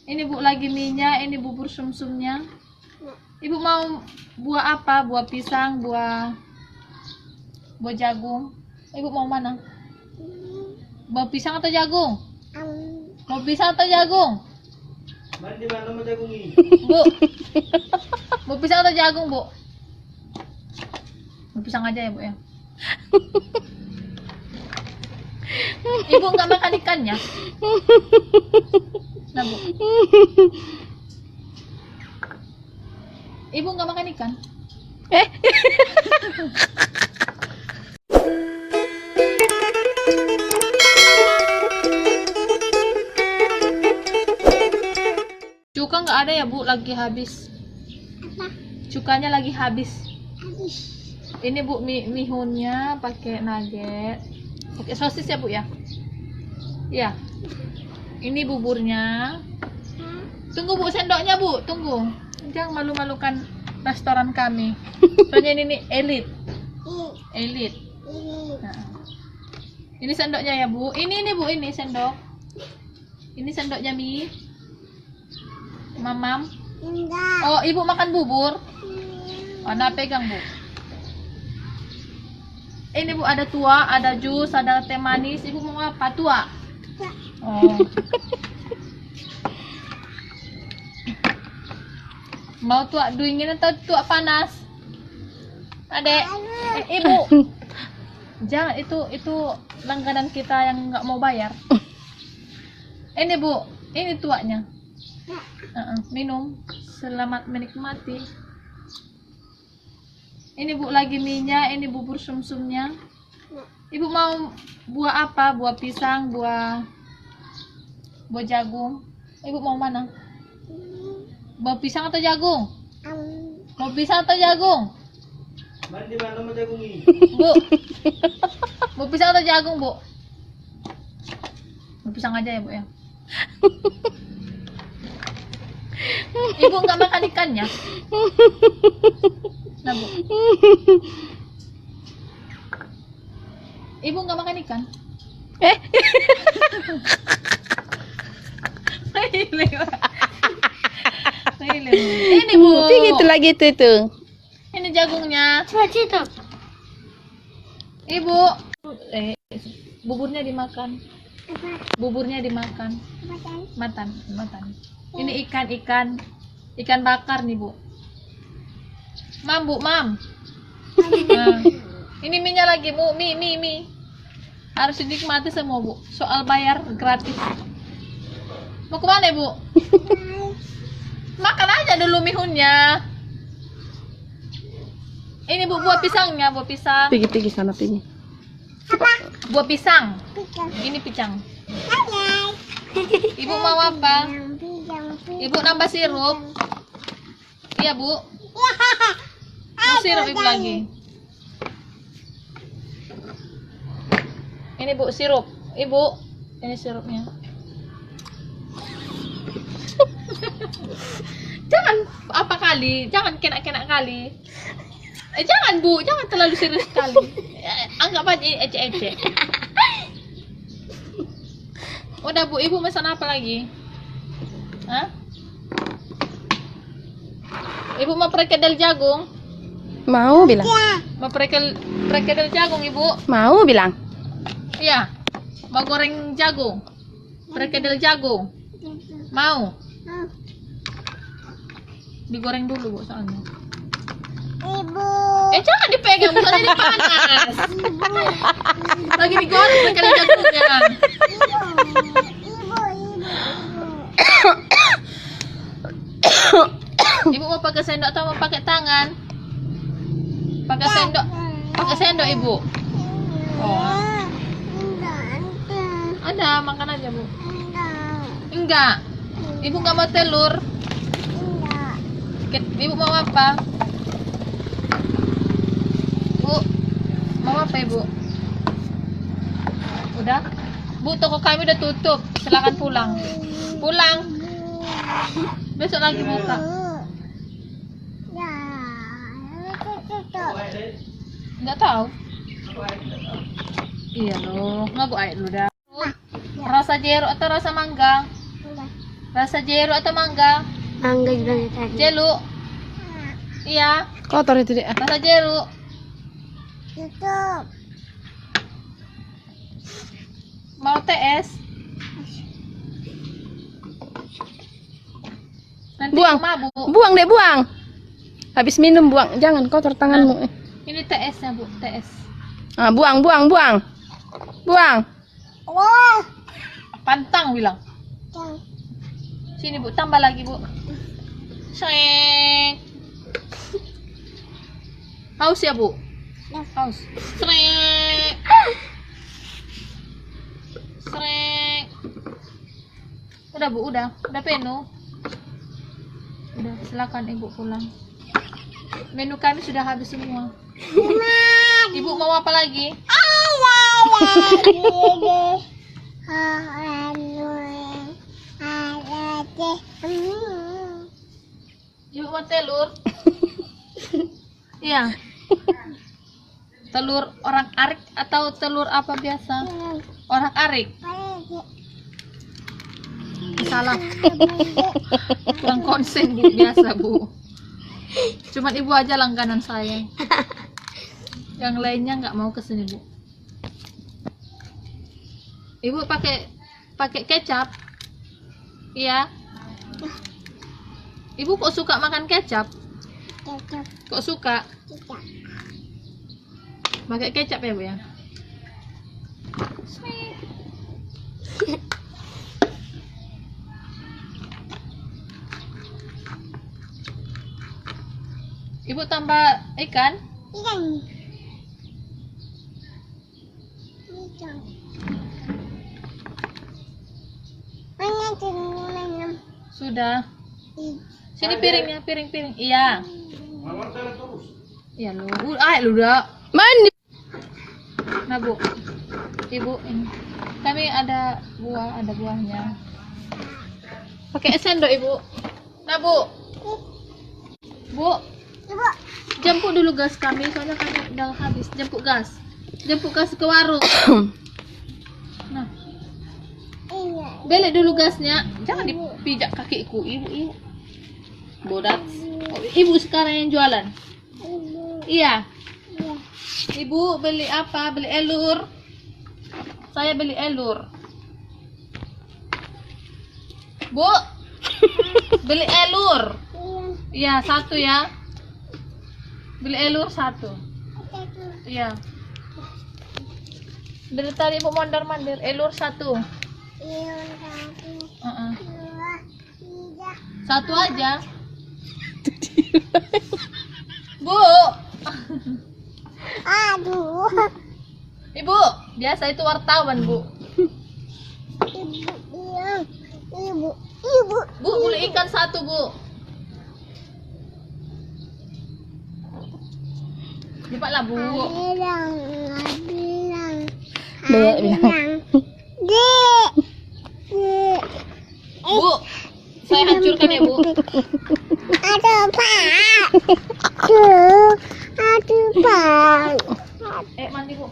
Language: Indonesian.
Ini Bu lagi minyak, ini bubur sumsumnya. Ibu mau buah apa? Buah pisang, buah jagung. Ibu mau mana? Buah pisang atau jagung? Mau pisang atau jagung? Di mana mau jagung ini? Bu. Mau pisang atau jagung, Bu? Mau pisang aja ya, Bu ya. Ibu nggak makan ikannya? Nah, Bu. Ibu nggak makan ikan? Cuka nggak ada ya, Bu? Lagi habis. Apa? Cukanya lagi habis. Habis. Ini Bu mihunnya pakai nugget. Pakai sosis ya, Bu ya? Iya. Ini buburnya. Tunggu Bu, sendoknya Bu, tunggu. Jangan malu-malukan restoran kami. Soalnya ini nih elit. Elit. Nah. Ini sendoknya ya, Bu. Ini Bu, ini sendok. Ini sendoknya Mi. Mamam. Enggak. Oh, Ibu makan bubur. Mana pegang, Bu? Ini Bu ada tua, ada jus, ada teh manis. Ibu mau apa? Tua. Oh. Mau tua dingin atau tua panas? Adek, Ibu. Jangan, itu langganan kita yang nggak mau bayar. Ini Bu, ini tuanya. Minum. Selamat menikmati. Ini Bu lagi minyak, ini bubur sumsumnya. Ibu mau buah apa? Buah pisang, buah jagung. Ibu mau mana? Buah pisang atau jagung? Mau pisang atau jagung? Di mana mau jagung ini? Bu. Mau pisang atau jagung, Bu? Mau pisang aja ya, Bu ya. Ibu nggak makan ikannya? Nah, Bu. Ibu nggak makan ikan? Ini Bu. Gitu lagi itu. Ini jagungnya. Coba situ. Ibu. Buburnya dimakan. Buburnya dimakan. Matan. Ini ikan bakar nih, Bu. Mam, Bu, Mam. Nah, ini minyak lagi, Bu. Mi. Harus dinikmati semua, Bu. Soal bayar gratis. Mau kemana, Bu? Makan aja dulu mihunnya. Ini Bu, buah pisangnya, buah pisang. Pergi sana pergi. Buah pisang. Ini pisang. Ibu mau apa? Ibu nambah sirup. Iya, Bu. Mau sirup Ibu lagi. Ini Bu sirup. Ibu, ini sirupnya. Jangan apa kali, jangan kena kali. Jangan Bu, jangan terlalu serius sekali. Anggap aja ini ecek-ecek. Udah Bu, Ibu pesan apa lagi? Hah? Ibu mau perkedel jagung? Mau bilang. Mau perkedel jagung, Ibu? Mau bilang. Iya. Mau goreng jagung? Perkedel jagung? Mau? Digoreng dulu, Bu, soalnya. Ibu. Jangan dipegang, soalnya ini panas. Lagi digoreng perkedel jagungnya. Ibu mau pakai sendok atau mau pakai tangan? Pakai sendok, Ibu. Oh. Ada, makan aja, Bu. Enggak. Ibu nggak mau telur. Ibu mau apa? Bu, mau apa, Ibu? Udah? Bu, toko kami udah tutup. Silakan pulang. Pulang. Besok lagi buka. Nggak tahu. Iya loh, nggak Bu air dulu dah. Rasa jeruk atau rasa mangga? Rasa jeruk atau mangga? Mangga juga tadi. Jeruk. Iya, Kotor itu dia. rasa jeruk. Tutup. Mau TS? Nanti Buang. mabuk. Buang deh, buang. Habis minum buang. Jangan kotor tanganmu. Ini TS-nya, Bu, TS. Ah, buang, buang, buang. Buang. Wah. Pantang bilang. Jangan. Sini, Bu, tambah lagi, Bu. Srek. Haus ya, Bu? Haus. Srek. Srek. Udah, Bu, udah penuh. Udah, silakan Ibu pulang. Menu kami sudah habis semua. Ibu mau apa lagi? Ibu mau telur? Iya. Telur orang arik atau telur apa biasa? Orang arik. Salah. Kurang konsen, Bu, biasa, Bu. Cuman Ibu aja langganan saya. Yang lainnya nggak mau kesini, Bu. Ibu pakai kecap. Iya. Ibu kok suka makan kecap? Kok suka? Pakai kecap ya, Bu ya? Ibu tambah ikan? Sudah. Sini piringnya, piring. Iya. Mama saya terus. Iya lu. Lu udah. Mandi. Nah, Bu. Ibu ini. Kami ada buahnya. Pakai sendok, Ibu. Nah, Bu. Bu, jemput dulu gas kami, soalnya kami udah habis. Jemput gas ke warung. Nah, beli dulu gasnya. Jangan dipijak kakiku, Ibu. Bodat. Oh, Ibu sekarang yang jualan. Iya. Ibu beli apa? Beli elur. Saya beli elur. Bu, beli elur. Iya, 1 ya. Beli elur 1. Iya. Dari tadi Ibu mondar-mandir, elur 1. 1 aja. Bu. Aduh. Ibu, biasa itu wartawan, Bu. Ibu. Bu, beli ikan 1, Bu. Cepatlah, Bu. Bilang. Bilang. Dek. Bu, saya hancurkan ya, Bu. Aduh, Pak. Aduh, Pak. Mandi, Bu.